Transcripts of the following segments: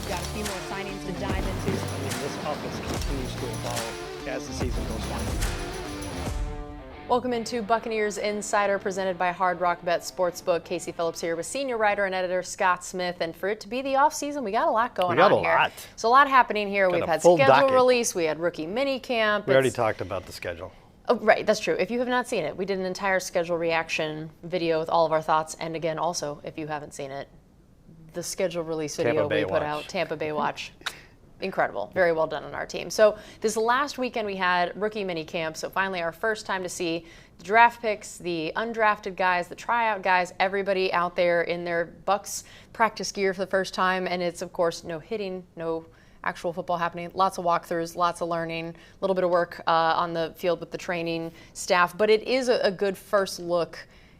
We've got a few more signings to dive into. I mean, this offense continues to evolve as the season goes on. Welcome into Buccaneers Insider, presented by Hard Rock Bet Sportsbook. Casey Phillips here with senior writer and editor Scott Smith. And for it to be the offseason, we got a lot going on here. We got a lot. So a lot happening here. We've had schedule release. We had rookie minicamp. We already talked about the schedule. Oh, right, that's true. If you have not seen it, we did an entire schedule reaction video with all of our thoughts. And again, also, if you haven't seen it, the schedule release video we put out, Tampa Bay Watch. Incredible. Very well done on our team. So this last weekend we had rookie minicamp. So finally our first time to see the draft picks, the undrafted guys, the tryout guys, everybody out there in their Bucs practice gear for the first time. And it's, of course, no hitting, no actual football happening. Lots of walkthroughs, lots of learning, a little bit of work on the field with the training staff. But it is a good first look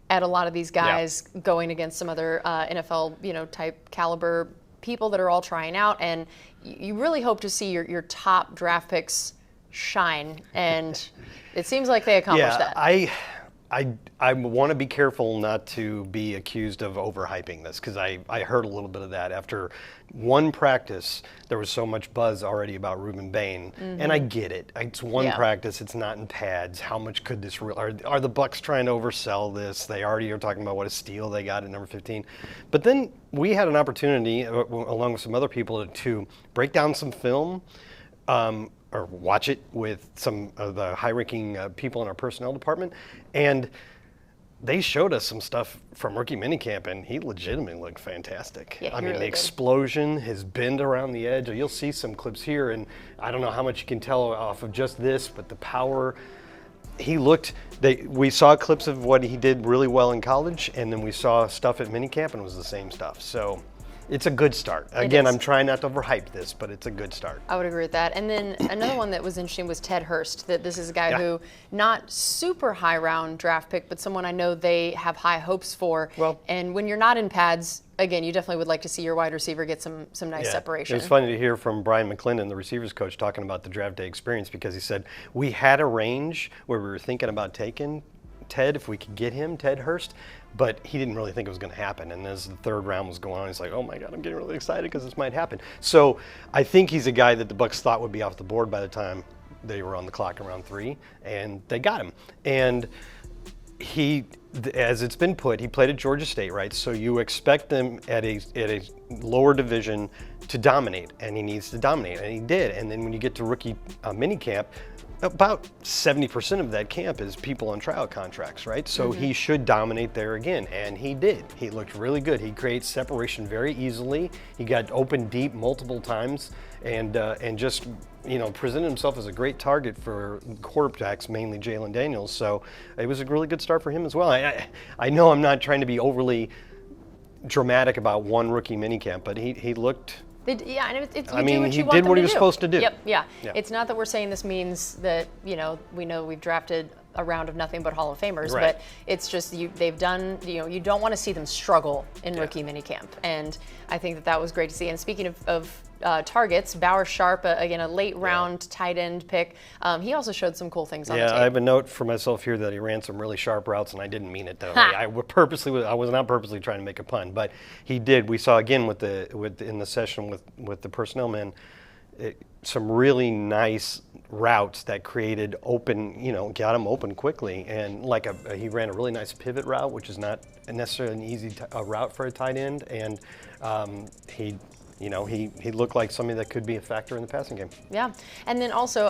at a lot of these guys going against some other NFL, type caliber people that are all trying out, and you really hope to see your top draft picks shine, and it seems like they accomplished that. I want to be careful not to be accused of overhyping this, because I heard a little bit of that after one practice. There was so much buzz already about Rueben Bain, and I get it. It's one practice. It's not in pads. How much could this are the Bucs trying to oversell this? They already are talking about what a steal they got at number 15. But then we had an opportunity, along with some other people, to break down some film. Or watch it with some of the high-ranking people in our personnel department, and they showed us some stuff from rookie minicamp, and he legitimately looked fantastic. Yeah, I mean, really the explosion, his bend around the edge. You'll see some clips here, and I don't know how much you can tell off of just this, but the power. We saw clips of what he did really well in college, and then we saw stuff at minicamp, and it was the same stuff. So it's a good start. Again, I'm trying not to overhype this, but it's a good start. I would agree with that. And then another one that was interesting was Ted Hurst. That this is a guy who, not super high round draft pick, but someone I know they have high hopes for. Well, and when you're not in pads, again, you definitely would like to see your wide receiver get some nice separation. It was funny to hear from Brian McClendon, the receivers coach, talking about the draft day experience, because he said we had a range where we were thinking about taking Ted if we could get him, Ted Hurst, but he didn't really think it was going to happen. And as the third round was going on, he's like, oh my God, I'm getting really excited because this might happen. So I think he's a guy that the Bucs thought would be off the board by the time they were on the clock in round 3, and they got him. And he, as it's been put, he played at Georgia State, right? So you expect them at a lower division to dominate, and he needs to dominate, and he did. And then when you get to rookie minicamp, about 70% of that camp is people on tryout contracts, right? So he should dominate there again, and he did. He looked really good. He creates separation very easily. He got open deep multiple times, and just presented himself as a great target for quarterbacks, mainly Jalon Daniels. So it was a really good start for him as well. I know I'm not trying to be overly dramatic about one rookie minicamp, but he looked. And he did what he was supposed to do. Yep, yeah. It's not that we're saying this means that, we know we've drafted a round of nothing but Hall of Famers, but it's just they've done, you don't want to see them struggle in rookie minicamp. And I think that was great to see. And speaking of targets, Bauer Sharp, again, a late round tight end pick. He also showed some cool things on the tape. I have a note for myself here that he ran some really sharp routes, and I didn't mean it that way. I was not purposely trying to make a pun, but he did. We saw again in the session with the personnel men, some really nice routes that created open, got him open quickly. And he ran a really nice pivot route, which is not necessarily an easy route for a tight end. And he looked like somebody that could be a factor in the passing game. Yeah, and then also,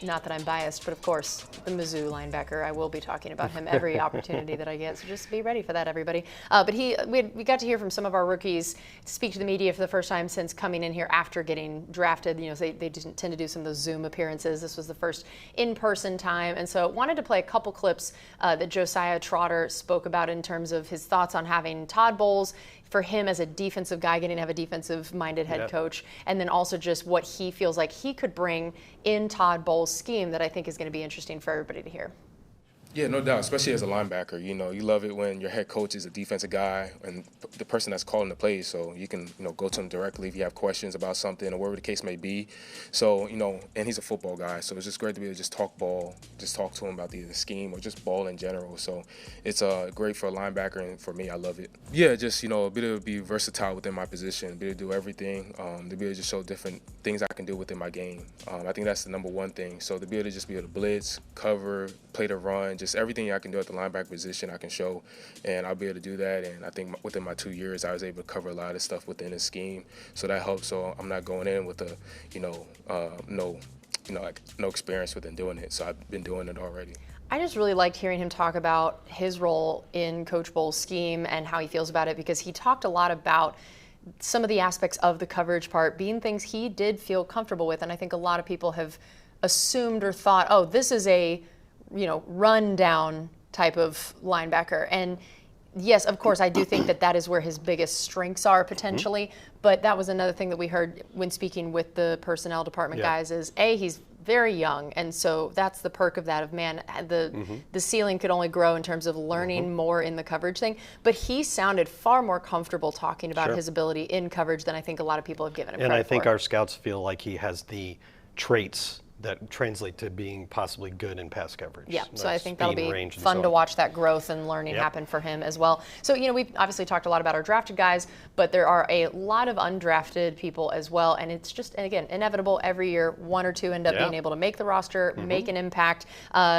not that I'm biased, but of course, the Mizzou linebacker. I will be talking about him every opportunity that I get, so just be ready for that, everybody. But we got to hear from some of our rookies speak to the media for the first time since coming in here after getting drafted. They didn't tend to do some of those Zoom appearances. This was the first in-person time, and so wanted to play a couple clips that Josiah Trotter spoke about in terms of his thoughts on having Todd Bowles, for him as a defensive guy, getting to have a defensive-minded head coach, and then also just what he feels like he could bring in Todd Bowles' scheme that I think is going to be interesting for everybody to hear. Yeah, no doubt, especially as a linebacker. You know, you love it when your head coach is a defensive guy and the person that's calling the plays, so you can, go to him directly if you have questions about something or whatever the case may be. So, and he's a football guy, so it's just great to be able to just talk ball, just talk to him about the scheme or just ball in general. So it's great for a linebacker, and for me, I love it. Yeah, just, a bit of be versatile within my position, be able to do everything, to be able to just show different things I can do within my game. I think that's the number one thing. So to be able to just be able to blitz, cover, play the run, just everything I can do at the linebacker position I can show, and I'll be able to do that. And I think within my 2 years I was able to cover a lot of stuff within the scheme, so that helps. So I'm not going in with no experience within doing it, so I've been doing it already. I just really liked hearing him talk about his role in Coach Bowles' scheme and how he feels about it, because he talked a lot about some of the aspects of the coverage part being things he did feel comfortable with. And I think a lot of people have assumed or thought, oh, this is a run down type of linebacker. And yes, of course, I do think that is where his biggest strengths are potentially. But that was another thing that we heard when speaking with the personnel department guys is, he's very young. And so that's the perk of that, of the ceiling could only grow in terms of learning more in the coverage thing. But he sounded far more comfortable talking about his ability in coverage than I think a lot of people have given him credit for. And I think our scouts feel like he has the traits that translate to being possibly good in pass coverage. Yeah, so I think that'll be fun to watch that growth and learning happen for him as well. So, we've obviously talked a lot about our drafted guys, but there are a lot of undrafted people as well, and it's just, again, inevitable every year, one or two end up being able to make the roster, make an impact.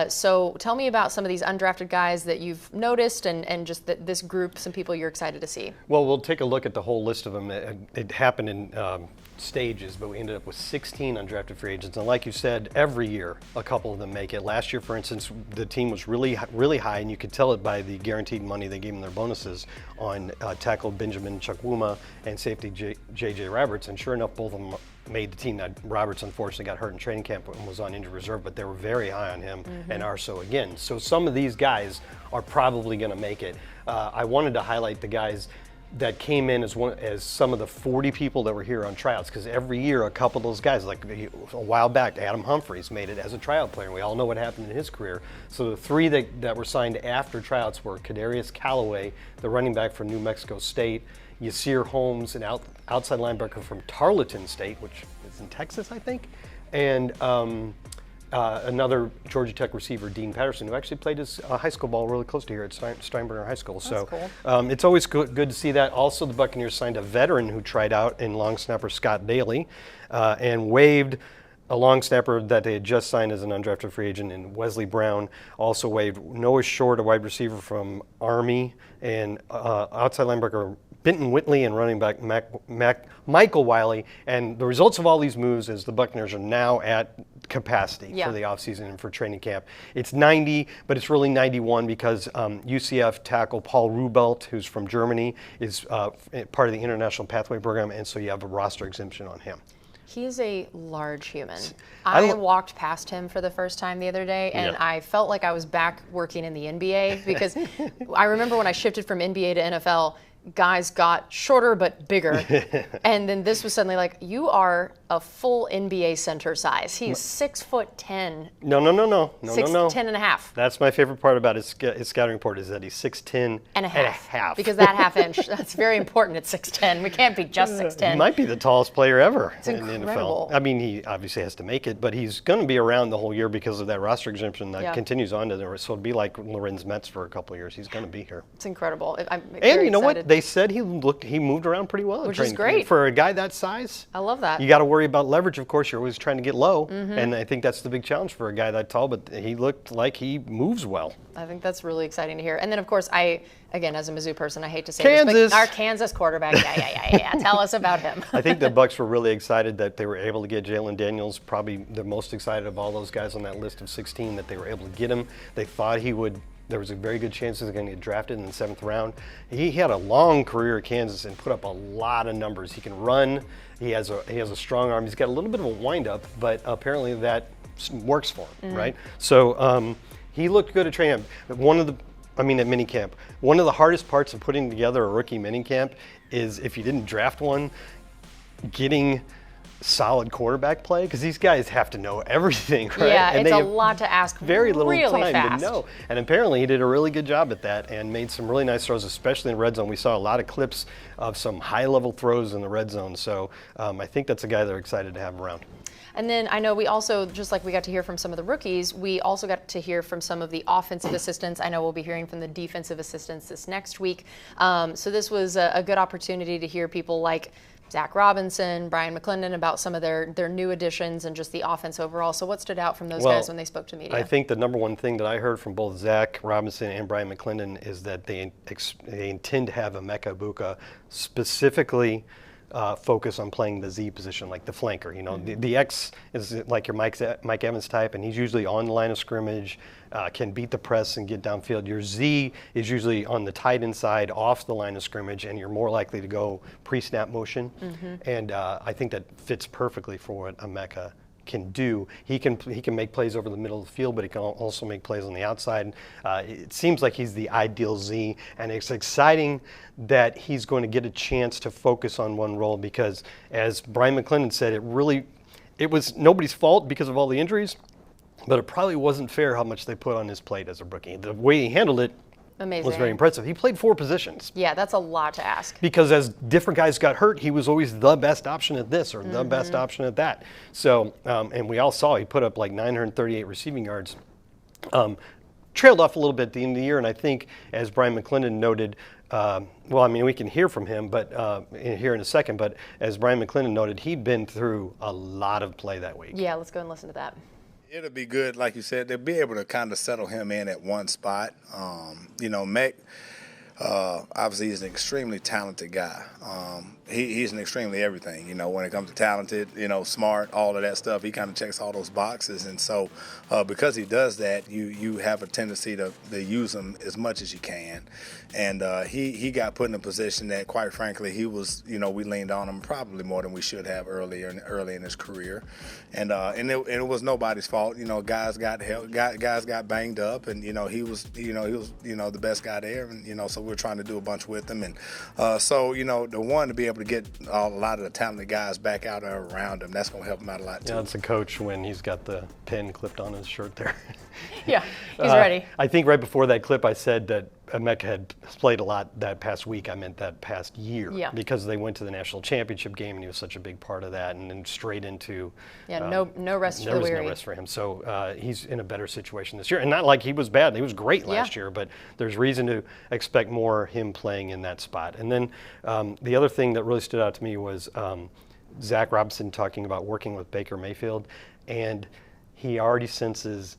So tell me about some of these undrafted guys that you've noticed and just this group, some people you're excited to see. Well, we'll take a look at the whole list of them. It happened in stages, but we ended up with 16 undrafted free agents. And like you said, every year a couple of them make it. Last year, for instance, the team was really high, and you could tell it by the guaranteed money they gave them their bonuses on tackle Benjamin Chukwuma and safety J.J. Roberts. And sure enough, both of them made the team. Now, Roberts unfortunately got hurt in training camp and was on injured reserve, but they were very high on him and are so again. So some of these guys are probably going to make it. I wanted to highlight the guys that came in as some of the 40 people that were here on tryouts, because every year a couple of those guys, like a while back, Adam Humphries made it as a tryout player, and we all know what happened in his career. So the three that were signed after tryouts were Kadarius Callaway, the running back from New Mexico State, Yasir Holmes, an outside linebacker from Tarleton State, which is in Texas, I think, and another Georgia Tech receiver, Dean Patterson, who actually played his high school ball really close to here at Steinbrenner High School. That's so cool. It's always good to see that. Also, the Buccaneers signed a veteran who tried out in long snapper Scott Daly and waived a long snapper that they had just signed as an undrafted free agent in Wesley Brown. Also waived Noah Short, a wide receiver from Army, and outside linebacker Benton Whitley and running back Michael Wiley. And the results of all these moves is the Buccaneers are now at capacity for the offseason and for training camp. It's 90, but it's really 91 because UCF tackle Paul Rubelt, who's from Germany, is part of the International Pathway Program, and so you have a roster exemption on him. He is a large human. I walked past him for the first time the other day, and I felt like I was back working in the NBA because I remember when I shifted from NBA to NFL, guys got shorter but bigger. And then this was suddenly like, you are a full NBA center size. He is 6'10". No. 6'10" and a half. That's my favorite part about his scouting report is that he's 6'10" and a half. Because that half inch, that's very important at 6'10". We can't be just 6'10". He might be the tallest player ever in the NFL. I mean, he obviously has to make it, but he's going to be around the whole year because of that roster exemption that continues on to there. So it'll be like Lorenz Metz for a couple of years. He's going to be here. It's incredible. I'm and very you know excited. what? They said he moved around pretty well. Which is great. For a guy that size. I love that. You got to worry about leverage, of course. You're always trying to get low, and I think that's the big challenge for a guy that tall, but he looked like he moves well. I think that's really exciting to hear. And then, of course, again, as a Mizzou person, I hate to say Kansas. this, but our Kansas quarterback, yeah. Tell us about him. I think the Bucs were really excited that they were able to get Jalon Daniels, probably the most excited of all those guys on that list of 16, that they were able to get him. They thought he would. There was a very good chance he was going to get drafted in the 7th round. He had a long career at Kansas and put up a lot of numbers. He can run. He has a strong arm. He's got a little bit of a windup, but apparently that works for him, right? So he looked good at training camp. At minicamp. One of the hardest parts of putting together a rookie minicamp is if you didn't draft one, getting solid quarterback play? Because these guys have to know everything, right? Yeah, and it's they a lot to ask. very little really time fast. to know. And apparently he did a really good job at that and made some really nice throws, especially in the red zone. We saw a lot of clips of some high-level throws in the red zone. So I think that's a guy they're excited to have around. And then I know we also, just like we got to hear from some of the rookies, we also got to hear from some of the offensive assistants. I know we'll be hearing from the defensive assistants this next week. So this was a good opportunity to hear people like Zach Robinson, Brian McClendon about some of their new additions and just the offense overall. So what stood out from those guys when they spoke to media? I think the number one thing that I heard from both Zach Robinson and Brian McClendon is that they intend to have Emeka Egbuka specifically focus on playing the Z position, like the flanker. You know, the X is like your Mike Evans type, and he's usually on the line of scrimmage, can beat the press and get downfield. Your Z is usually on the tight end side, off the line of scrimmage, and you're more likely to go pre-snap motion. And I think that fits perfectly for what Emeka can do. He can make plays over the middle of the field, but he can also make plays on the outside. It seems like he's the ideal Z, and it's exciting that he's going to get a chance to focus on one role because, as Brian McClendon said, it was nobody's fault because of all the injuries, but it probably wasn't fair how much they put on his plate as a rookie. The way he handled it was very impressive. He played 4 positions. Yeah, that's a lot to ask. Because as different guys got hurt, he was always the best option at this or the best option at that. So, and we all saw he put up like 938 receiving yards. Trailed off a little bit at the end of the year, and I think, as Brian McClendon noted, well, I mean, we can hear from him, but here in a second. But as Brian McClendon noted, he'd been through a lot of play that week. Yeah, let's go and listen to that. It'll be good, like you said. They'll be able to kind of settle him in at one spot. You know, Mick, obviously, he's an extremely talented guy. He's an extremely everything, you know, when it comes to talented, you know, smart, all of that stuff. He kind of checks all those boxes. And so because he does that, you have a tendency to use him as much as you can. And he got put in a position that, quite frankly, he was, you know, we leaned on him probably more than we should have early in his career. And it was nobody's fault. You know, guys got banged up, and he was the best guy there, and so we're trying to do a bunch with him. And so the one to be able to get a lot of the talented guys back out there around him, that's going to help him out a lot too. Yeah, it's a coach when he's got the pin clipped on his shirt there. Yeah, he's ready. I think right before that clip I said that Emeka had played a lot that past week. I meant that past year, because they went to the national championship game and he was such a big part of that, and then straight into no rest for the weary. There was no rest for him. So he's in a better situation this year, and not like he was bad. He was great last year, but there's reason to expect more him playing in that spot. And then the other thing that really stood out to me was Zach Robinson talking about working with Baker Mayfield, and he already senses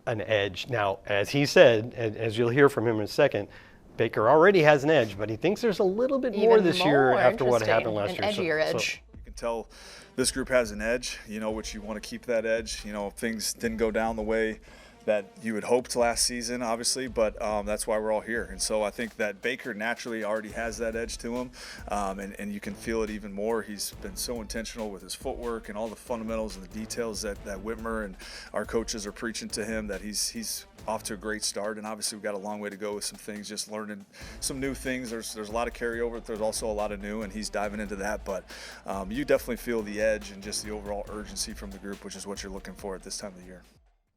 an edge. Now, as he said, as you'll hear from him in a second, Baker already has an edge, but he thinks there's a little bit more this year after what happened last year. An edgier edge. You can tell this group has an edge, which you want to keep that edge. If things didn't go down the way that you had hoped last season, obviously, but that's why we're all here. And so I think that Baker naturally already has that edge to him, and you can feel it even more. He's been so intentional with his footwork and all the fundamentals and the details that Whitmer and our coaches are preaching to him, that he's off to a great start. And obviously we've got a long way to go with some things, just learning some new things. There's a lot of carryover. There's also a lot of new, and he's diving into that. But you definitely feel the edge and just the overall urgency from the group, which is what you're looking for at this time of the year.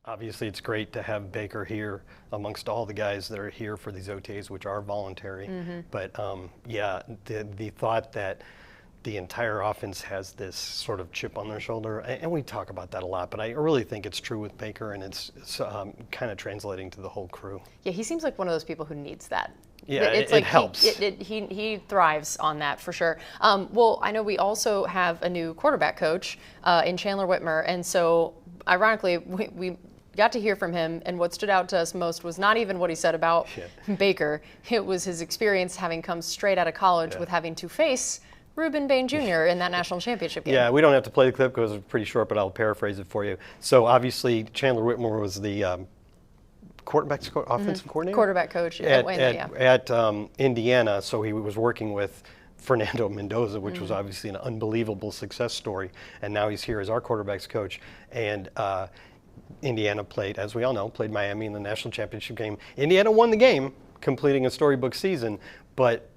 Obviously, it's great to have Baker here amongst all the guys that are here for these OTAs, which are voluntary. But the thought that the entire offense has this sort of chip on their shoulder, and we talk about that a lot, but I really think it's true with Baker, and it's kind of translating to the whole crew. Yeah, he seems like one of those people who needs that. Yeah, it helps. He thrives on that for sure. Well, I know we also have a new quarterback coach in Chandler Whitmer, and so ironically, we got to hear from him, and what stood out to us most was not even what he said about Baker. It was his experience having come straight out of college with having to face Rueben Bain Jr. in that national championship game. Yeah, we don't have to play the clip because it's pretty short, but I'll paraphrase it for you. So obviously, Chandler Whitmer was the offensive coordinator? Quarterback coach at Indiana, so he was working with Fernando Mendoza, which was obviously an unbelievable success story, and now he's here as our quarterback's coach. And Indiana played, as we all know, played Miami in the national championship game. Indiana won the game, completing a storybook season, but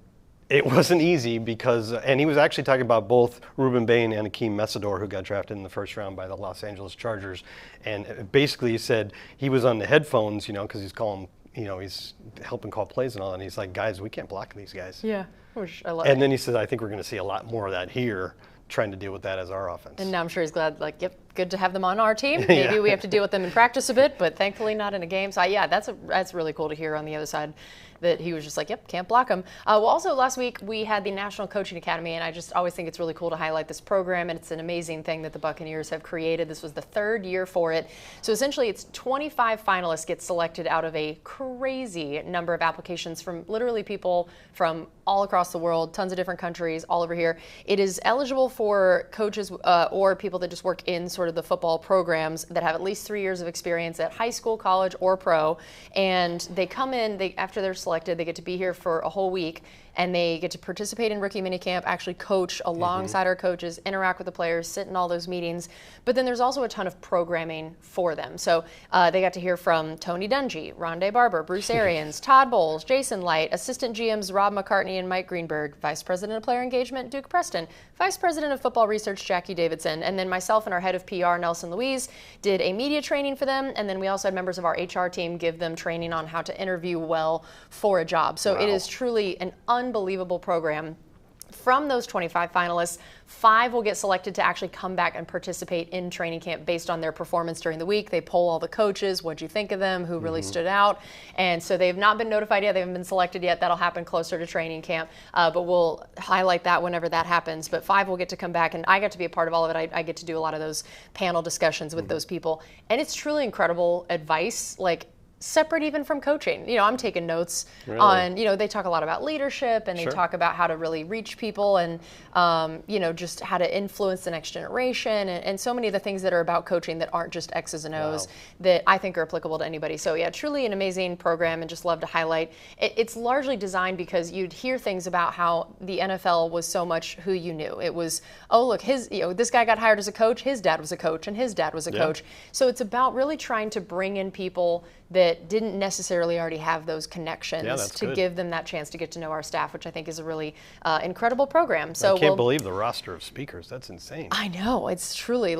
It wasn't easy because, and he was actually talking about both Rueben Bain and Akeem Messidor, who got drafted in the first round by the Los Angeles Chargers. And basically he said he was on the headphones, because he's calling, he's helping call plays and all that. And he's like, guys, we can't block these guys. Yeah, which I love. And then he said, I think we're going to see a lot more of that here, trying to deal with that as our offense. And now I'm sure he's glad, yep, good to have them on our team. Maybe we have to deal with them in practice a bit, but thankfully not in a game. So yeah, that's really cool to hear on the other side, that he was just like, yep, can't block him. Well, also last week we had the National Coaching Academy, and I just always think it's really cool to highlight this program, and it's an amazing thing that the Buccaneers have created. This was the 3rd year for it. So essentially it's 25 finalists get selected out of a crazy number of applications from literally people from all across the world, tons of different countries, all over here. It is eligible for coaches or people that just work in sort of the football programs that have at least 3 years of experience at high school, college, or pro. And they come in, after they're selected, they get to be here for a whole week, and they get to participate in rookie minicamp, actually coach alongside our coaches, interact with the players, sit in all those meetings. But then there's also a ton of programming for them. So they got to hear from Tony Dungy, Rondé Barber, Bruce Arians, Todd Bowles, Jason Light, assistant GMs Rob McCartney and Mike Greenberg, vice president of player engagement Duke Preston, vice president of football research Jackie Davidson, and then myself and our head of PR Nelson Louise did a media training for them. And then we also had members of our HR team give them training on how to interview well for a job. So it is truly an unbelievable program. From those 25 finalists, 5 will get selected to actually come back and participate in training camp based on their performance during the week. They poll all the coaches, what'd you think of them, who really stood out. And so they've not been notified yet, they haven't been selected yet. That'll happen closer to training camp, but we'll highlight that whenever that happens. But 5 will get to come back, and I got to be a part of all of it. I get to do a lot of those panel discussions with those people. And it's truly incredible advice, separate even from coaching. I'm taking notes on, they talk a lot about leadership, and they talk about how to really reach people, and, just how to influence the next generation, and so many of the things that are about coaching that aren't just X's and O's that I think are applicable to anybody. So yeah, truly an amazing program, and just love to highlight. It's largely designed because you'd hear things about how the NFL was so much who you knew. It was, oh look, this guy got hired as a coach, his dad was a coach, and his dad was a coach. So it's about really trying to bring in people that didn't necessarily already have those connections to give them that chance to get to know our staff, which I think is a really incredible program. So I can't believe the roster of speakers. That's insane. I know. It's truly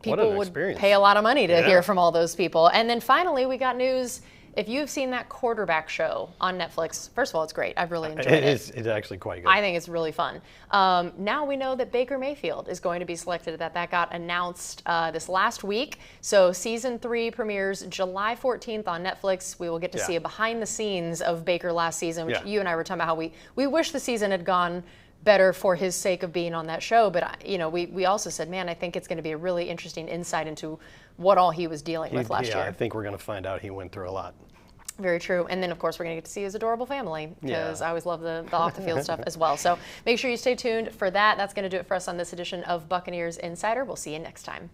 people would pay a lot of money to hear from all those people. And then finally, we got news. If you've seen that quarterback show on Netflix, first of all, it's great. I've really enjoyed it. It's actually quite good. I think it's really fun. Now we know that Baker Mayfield is going to be selected. That got announced this last week. So season 3 premieres July 14th on Netflix. We will get to see a behind the scenes of Baker last season, which you and I were talking about how we wish the season had gone better for his sake of being on that show. But we also said, man, I think it's going to be a really interesting insight into what all he was dealing with last year. I think we're going to find out he went through a lot. Very true. And then, of course, we're going to get to see his adorable family, because I always love the off-the-field stuff as well. So make sure you stay tuned for that. That's going to do it for us on this edition of Buccaneers Insider. We'll see you next time.